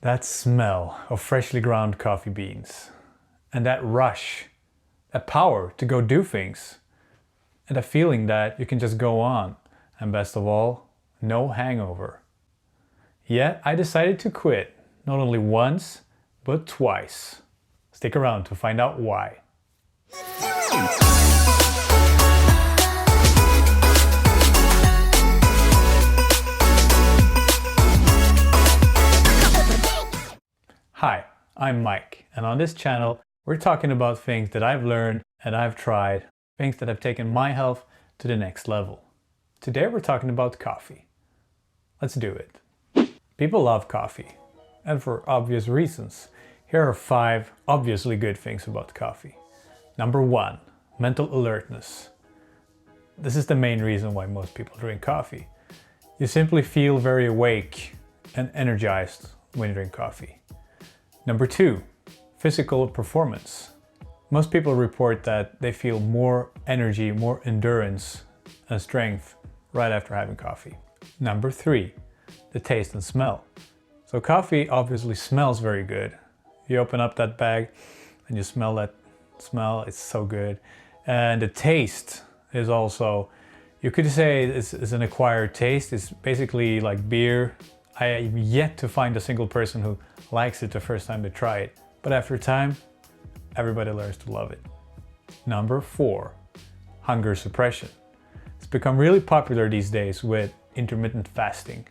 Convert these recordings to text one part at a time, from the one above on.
That smell of freshly ground coffee beans, and that rush, that power to go do things, and a feeling that you can just go on, and best of all, no hangover. Yet I decided to quit, not only once, but twice. Stick around to find out why. Hi, I'm Mike, and on this channel we're talking about things that I've learned and I've tried, things that have taken my health to the next level. Today we're talking about coffee. Let's do it. People love coffee, and for obvious reasons. Here are 5 obviously good things about coffee. Number 1, mental alertness. This is the main reason why most people drink coffee. You simply feel very awake and energized when you drink coffee. Number 2, physical performance. Most people report that they feel more energy, more endurance and strength right after having coffee. Number 3, the taste and smell. So coffee obviously smells very good. You open up that bag and you smell that smell, it's so good. And the taste is also, you could say it's an acquired taste. It's basically like beer. I have yet to find a single person who likes it the first time they try it. But after time, everybody learns to love it. Number 4, hunger suppression. It's become really popular these days with intermittent fasting.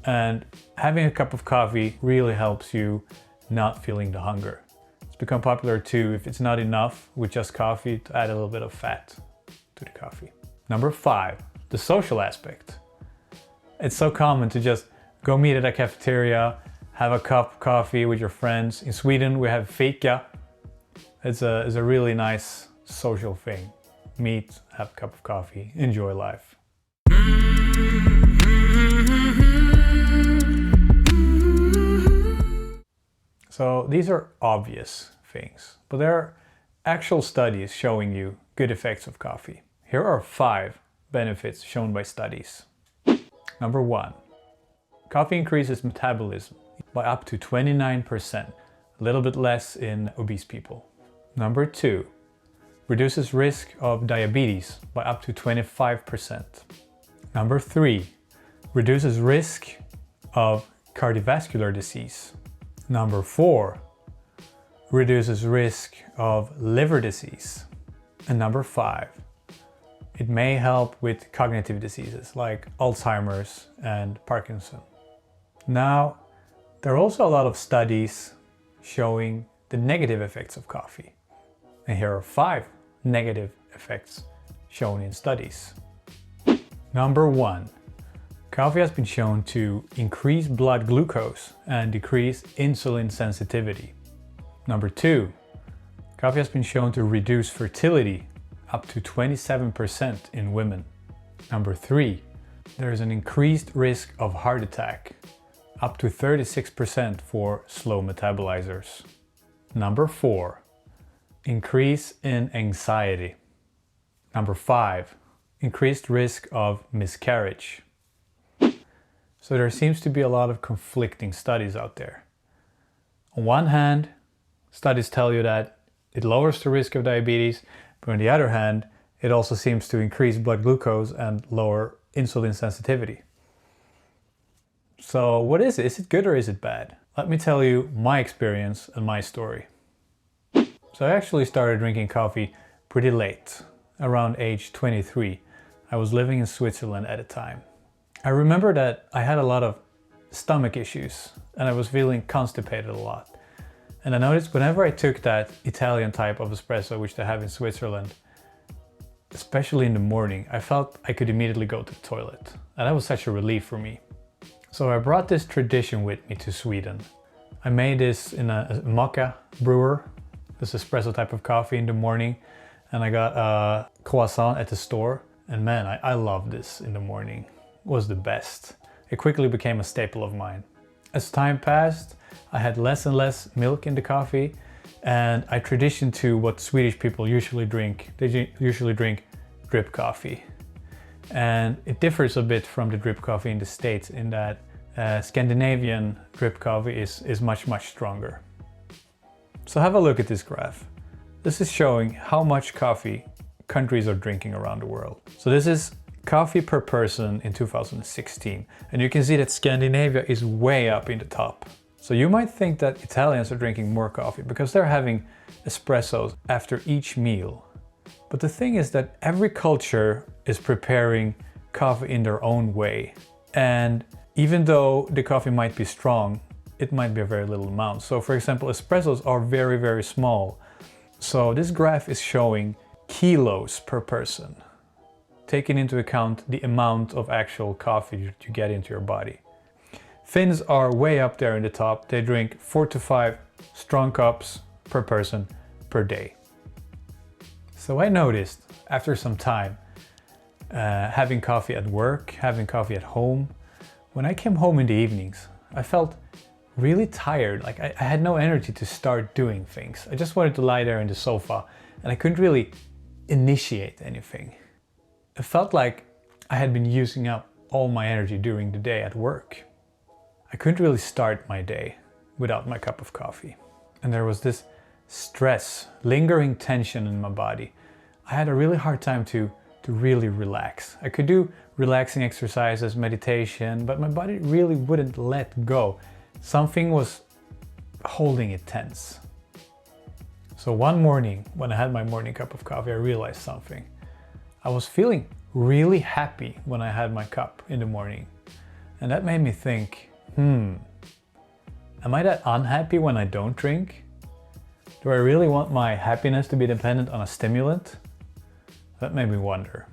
And having a cup of coffee really helps you not feeling the hunger. It's become popular too, if it's not enough with just coffee, to add a little bit of fat to the coffee. Number 5, the social aspect. It's so common to just go meet at a cafeteria, have a cup of coffee with your friends. In Sweden we have fika. It's a really nice social thing. Meet, have a cup of coffee, enjoy life. So these are obvious things, but there are actual studies showing you good effects of coffee. Here are 5 benefits shown by studies. Number 1, coffee increases metabolism by up to 29%, a little bit less in obese people. Number 2, reduces risk of diabetes by up to 25%. Number 3, reduces risk of cardiovascular disease. Number 4, reduces risk of liver disease. And number 5, it may help with cognitive diseases like Alzheimer's and Parkinson. Now, there are also a lot of studies showing the negative effects of coffee. And here are 5 negative effects shown in studies. Number 1, coffee has been shown to increase blood glucose and decrease insulin sensitivity. Number 2, coffee has been shown to reduce fertility up to 27% in women. Number 3, there is an increased risk of heart attack, up to 36% for slow metabolizers. Number 4, increase in anxiety. Number 5, increased risk of miscarriage. So there seems to be a lot of conflicting studies out there. On one hand, studies tell you that it lowers the risk of diabetes, but on the other hand, it also seems to increase blood glucose and lower insulin sensitivity. So what is it? Is it good or is it bad? Let me tell you my experience and my story. So I actually started drinking coffee pretty late, around age 23. I was living in Switzerland at the time. I remember that I had a lot of stomach issues and I was feeling constipated a lot. And I noticed whenever I took that Italian type of espresso, which they have in Switzerland, especially in the morning, I felt I could immediately go to the toilet. And that was such a relief for me. So I brought this tradition with me to Sweden. I made this in a mocha brewer, this espresso type of coffee in the morning, and I got a croissant at the store. And man, I love this in the morning. It was the best. It quickly became a staple of mine. As time passed, I had less and less milk in the coffee, and I transitioned to what Swedish people usually drink. They usually drink drip coffee. And it differs a bit from the drip coffee in the States in that Scandinavian drip coffee is much stronger. So have a look at this graph. This is showing how much coffee countries are drinking around the world. So this is coffee per person in 2016. And you can see that Scandinavia is way up in the top. So you might think that Italians are drinking more coffee because they're having espressos after each meal. But the thing is that every culture is preparing coffee in their own way. And even though the coffee might be strong, it might be a very little amount. So for example, espressos are very small. So this graph is showing kilos per person, taking into account the amount of actual coffee you get into your body. Finns are way up there in the top. They drink 4 to 5 strong cups per person per day. So I noticed after some time, having coffee at work, having coffee at home, when I came home in the evenings, I felt really tired. Like I had no energy to start doing things. I just wanted to lie there in the sofa and I couldn't really initiate anything. It felt like I had been using up all my energy during the day at work. I couldn't really start my day without my cup of coffee. And there was this stress, lingering tension in my body. I had a really hard time to really relax. I could do relaxing exercises, meditation, but my body really wouldn't let go. Something was holding it tense. So one morning, when I had my morning cup of coffee, I realized something. I was feeling really happy when I had my cup in the morning. And that made me think, am I that unhappy when I don't drink? Do I really want my happiness to be dependent on a stimulant? That made me wonder.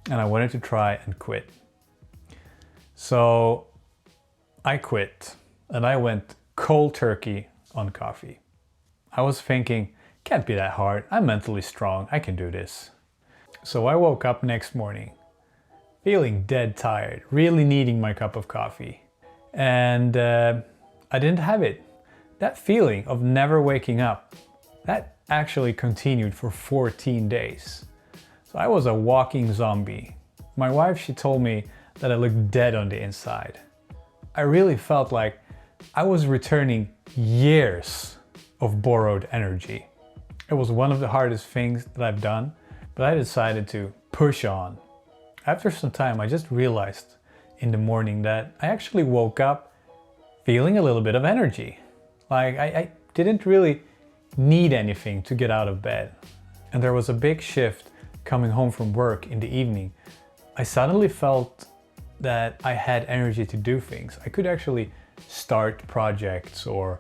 And I wanted to try and quit. So I quit and I went cold turkey on coffee. I was thinking, can't be that hard. I'm mentally strong. I can do this. So I woke up next morning feeling dead tired, really needing my cup of coffee. And I didn't have it. That feeling of never waking up, that actually continued for 14 days. So I was a walking zombie. My wife, she told me that I looked dead on the inside. I really felt like I was returning years of borrowed energy. It was one of the hardest things that I've done, but I decided to push on. After some time, I just realized in the morning that I actually woke up feeling a little bit of energy. Like I didn't really need anything to get out of bed. And there was a big shift coming home from work in the evening. I suddenly felt that I had energy to do things. I could actually start projects or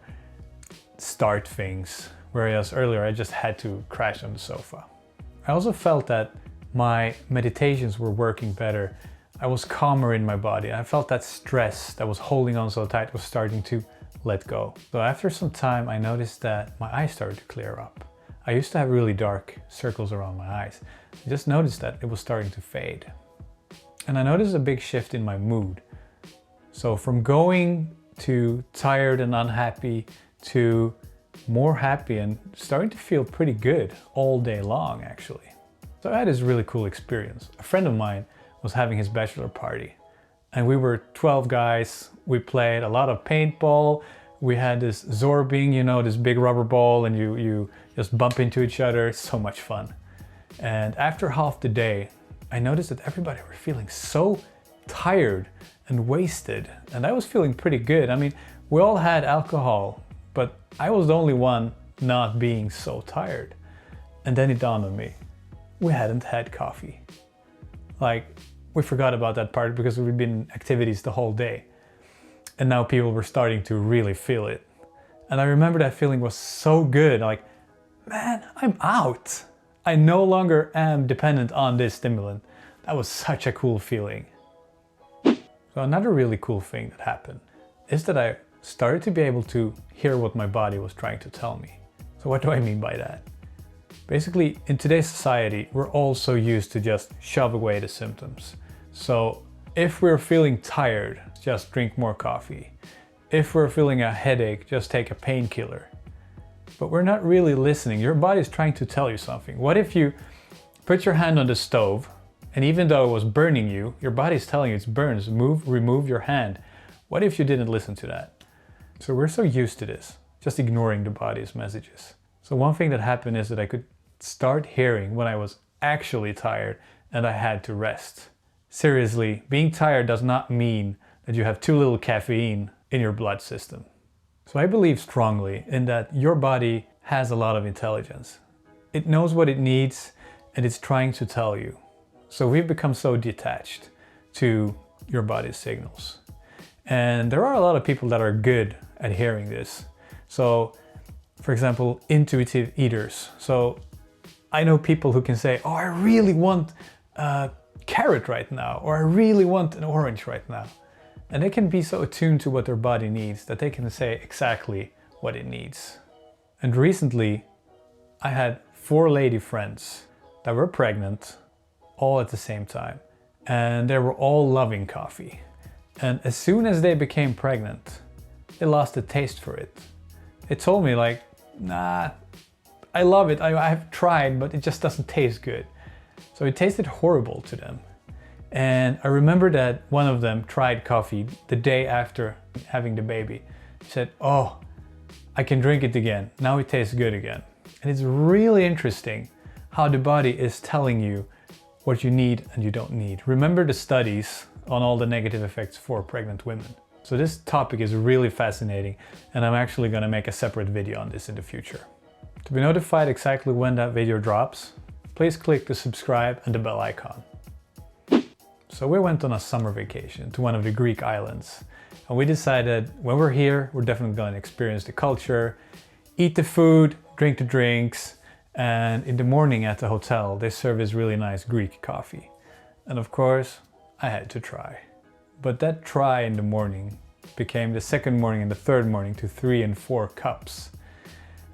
start things, whereas earlier I just had to crash on the sofa. I also felt that my meditations were working better. I was calmer in my body. I felt that stress that was holding on so tight was starting to let go. So after some time, I noticed that my eyes started to clear up. I used to have really dark circles around my eyes. I just noticed that it was starting to fade. And I noticed a big shift in my mood. So from going to tired and unhappy to more happy and starting to feel pretty good all day long, actually. So I had this really cool experience. A friend of mine was having his bachelor party and we were 12 guys. We played a lot of paintball. We had this zorbing, you know, this big rubber ball, and you just bump into each other. It's so much fun. And after half the day, I noticed that everybody were feeling so tired and wasted. And I was feeling pretty good. I mean, we all had alcohol, but I was the only one not being so tired. And then it dawned on me, we hadn't had coffee. Like, we forgot about that part because we'd been in activities the whole day. And now people were starting to really feel it. And I remember that feeling was so good. Like, man, I'm out. I no longer am dependent on this stimulant. That was such a cool feeling. So another really cool thing that happened is that I started to be able to hear what my body was trying to tell me. So what do I mean by that? Basically, in today's society, we're all so used to just shove away the symptoms. So if we're feeling tired, just drink more coffee. If we're feeling a headache, just take a painkiller. But we're not really listening. Your body's trying to tell you something. What if you put your hand on the stove, and even though it was burning you, your body's telling you it's burned, remove your hand. What if you didn't listen to that? So we're so used to this, just ignoring the body's messages. So one thing that happened is that I could start hearing when I was actually tired and I had to rest. Seriously, being tired does not mean that you have too little caffeine in your blood system. So I believe strongly in that your body has a lot of intelligence. It knows what it needs and it's trying to tell you. So we've become so detached to your body's signals. And there are a lot of people that are good at hearing this. So, for example, intuitive eaters. So I know people who can say, oh, I really want a carrot right now, or I really want an orange right now. And they can be so attuned to what their body needs that they can say exactly what it needs. And recently, I had 4 lady friends that were pregnant all at the same time. And they were all loving coffee. And as soon as they became pregnant, they lost the taste for it. They told me like, nah, I love it, I have tried, but it just doesn't taste good. So it tasted horrible to them. And I remember that one of them tried coffee the day after having the baby. He said, oh, I can drink it again. Now it tastes good again. And it's really interesting how the body is telling you what you need and you don't need. Remember the studies on all the negative effects for pregnant women. So this topic is really fascinating and I'm actually going to make a separate video on this in the future. To be notified exactly when that video drops, please click the subscribe and the bell icon. So we went on a summer vacation to one of the Greek islands and we decided when we're here, we're definitely going to experience the culture, eat the food, drink the drinks, and in the morning at the hotel, they serve this really nice Greek coffee. And of course, I had to try. But that try in the morning became the second morning and the third morning to 3 and 4 cups.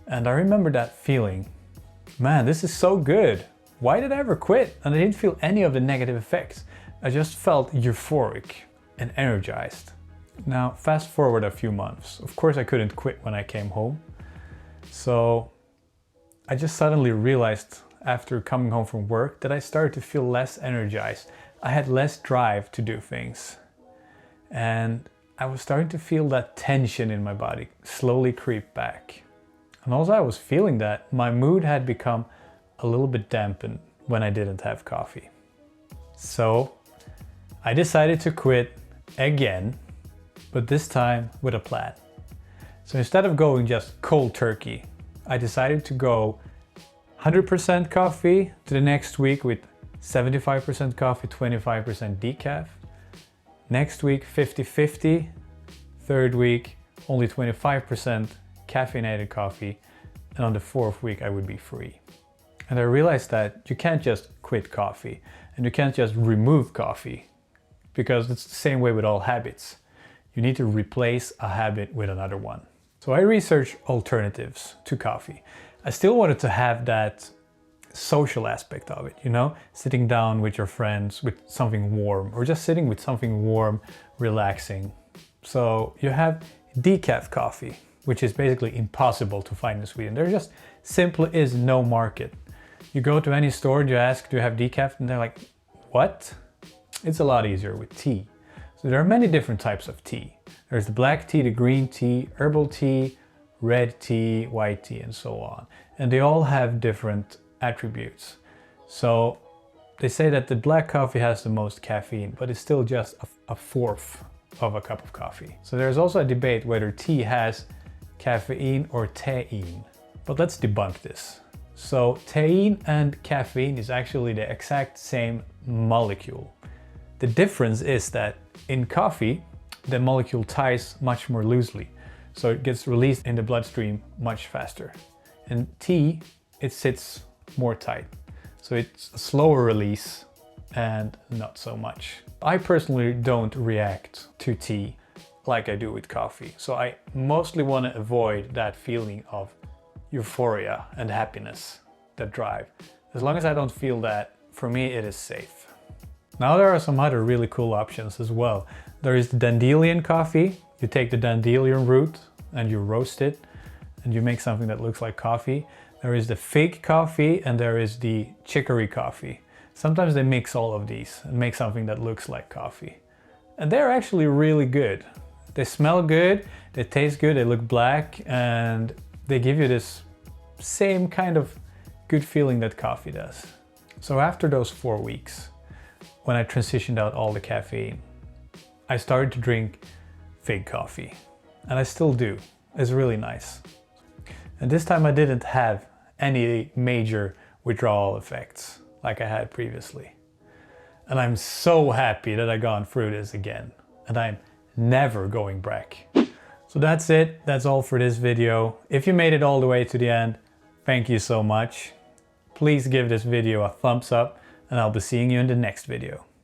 And I remember that feeling, man, this is so good. Why did I ever quit? And I didn't feel any of the negative effects. I just felt euphoric and energized. Now, fast forward a few months. Of course, I couldn't quit when I came home. So I just suddenly realized after coming home from work that I started to feel less energized. I had less drive to do things. And I was starting to feel that tension in my body slowly creep back. And also I was feeling that my mood had become a little bit dampened when I didn't have coffee. So I decided to quit again, but this time with a plan. So instead of going just cold turkey, I decided to go 100% coffee to the next week with 75% coffee, 25% decaf. Next week 50-50. Third week only 25% caffeinated coffee. And on the 4th week I would be free. And I realized that you can't just quit coffee and you can't just remove coffee because it's the same way with all habits. You need to replace a habit with another one. So I researched alternatives to coffee. I still wanted to have that social aspect of it, you know, sitting down with your friends with something warm or just sitting with something warm, relaxing. So you have decaf coffee, which is basically impossible to find in Sweden. There just simply is no market. You go to any store and you ask, do you have decaf? And they're like, what? It's a lot easier with tea. So there are many different types of tea. There's the black tea, the green tea, herbal tea, red tea, white tea, and so on. And they all have different attributes. So they say that the black coffee has the most caffeine, but it's still just a fourth of a cup of coffee. So there's also a debate whether tea has caffeine or theine. But let's debunk this. So theine and caffeine is actually the exact same molecule. The difference is that in coffee, the molecule ties much more loosely. So it gets released in the bloodstream much faster. In tea, it sits more tight. So it's a slower release and not so much. I personally don't react to tea like I do with coffee. So I mostly want to avoid that feeling of euphoria and happiness that drive. As long as I don't feel that, for me it is safe. Now there are some other really cool options as well. There is the dandelion coffee. You take the dandelion root and you roast it and you make something that looks like coffee. There is the fig coffee and there is the chicory coffee. Sometimes they mix all of these and make something that looks like coffee. And they're actually really good. They smell good, they taste good, they look black, and they give you this same kind of good feeling that coffee does. So after those 4 weeks, when I transitioned out all the caffeine, I started to drink fig coffee. And I still do. It's really nice. And this time I didn't have any major withdrawal effects like I had previously. And I'm so happy that I've gone through this again. And I'm never going back. So that's it. That's all for this video. If you made it all the way to the end, thank you so much. Please give this video a thumbs up and I'll be seeing you in the next video.